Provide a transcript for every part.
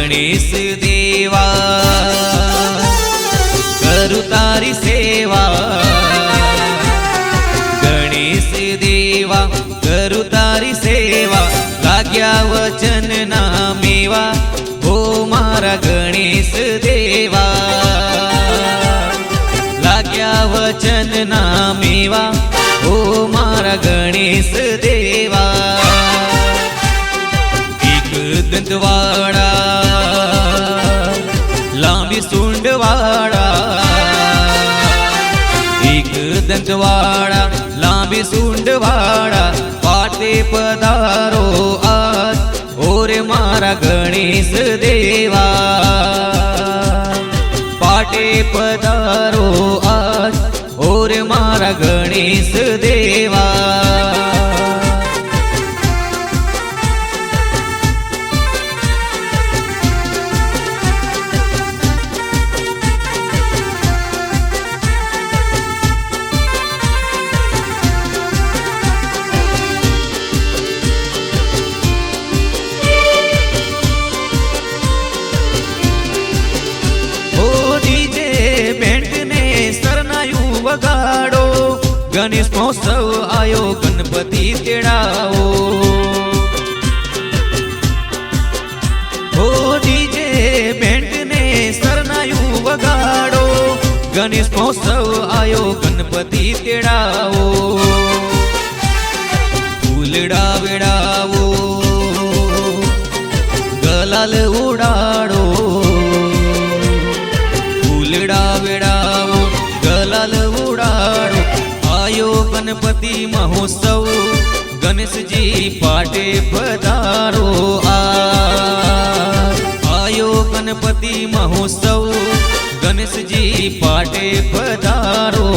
गणेश देवा करू तारी सेवा, गणेश देवा करू तारी सेवा, लाग्या वचन ना मेवा हो मारा गणेश देवा, लाग्या वचन ना मेवा हो मारा गणेश देवा। एक दंतवाड़ा लांबी सूंडवाड़ा, एक दंतवाड़ा लांबी सूंडवाड़ा, पाटे पधारो आज और मारा गणेश देवा, पाटे पधारो आज और मारा गणेश देवा। वगाड़ो गणेश महोत्सव आयो गणपति तेड़ाओ, हो डीजे बैंड ने सरनायु वगाड़ो गणेश महोत्सव आयो गणपति तेड़ाओ। फूलड़ा वेड़ाओ गलाल उड़ाड़ो, फूलड़ा वेड़ाओ गलाल उड़ाड़ो, आयो गणपति महोत्सव गणेश जी पाटे पधारो आयो गणपति महोत्सव गणेश जी पाटे पधारो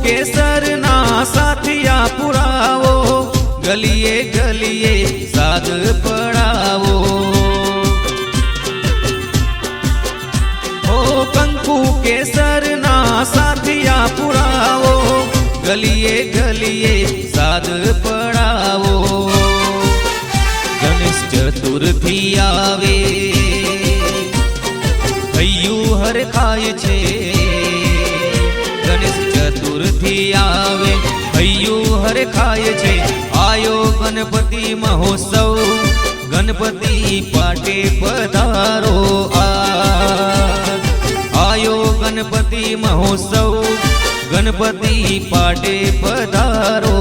केसर ना साथिया पुरावो, गलिए गलिए साध पड़ावो, ओ कंकु केसर ना साथिया पुरावो, गलिए गलिए साध पड़ावो। गणेश चतुर्थी आवे भैयू हर खाय छे, गणेश चतुर्थी आवे भैयू हर खाय छे, आयो गणपति महोत्सव गणपति पाटे पधारो आयो गणपति महोत्सव गणपति पाटे पधारो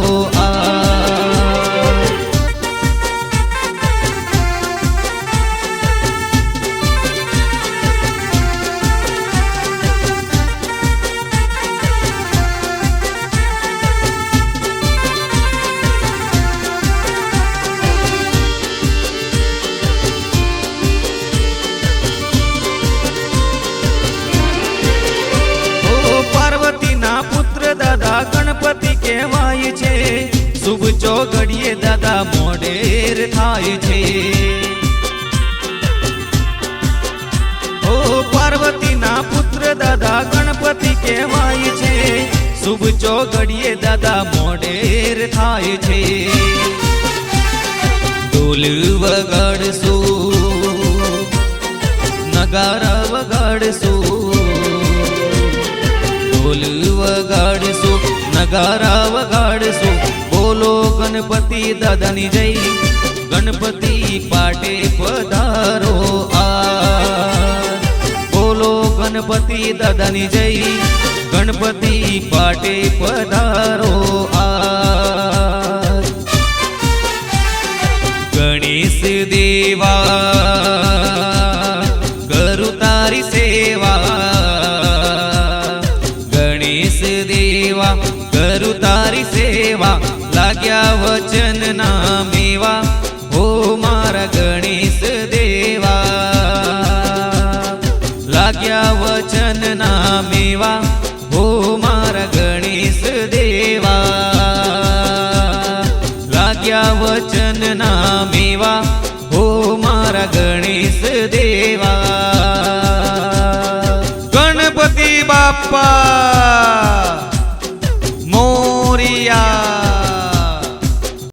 गणपति कहवाय छे, शुभ चौघड़िए दादा मोडेर थाय छे। ओ पार्वती ना पुत्र दादा गणपति कहवाय छे, शुभ चौघड़िए दादा मोडेर थाय छे। ढोल वगाड़सू नगारा वगाड़सू, ढोल वगाड़सू नगारा वगाड़सू, बोलो गणपति दादानी जय, गणपति पाटे पधारो बोलो गणपति दादानी जय, गणपति पाटे पधारो गणेश देवा करू तारी सेवा, गणेश देवा करू तारी सेवा, लाग्या वचन ना मेवा हो मारा गणेश देवा, लाग्या वचन ना मेवा हो मारा गणेश અમારા ગણેશ દેવા. ગણપતિ બાપ્પા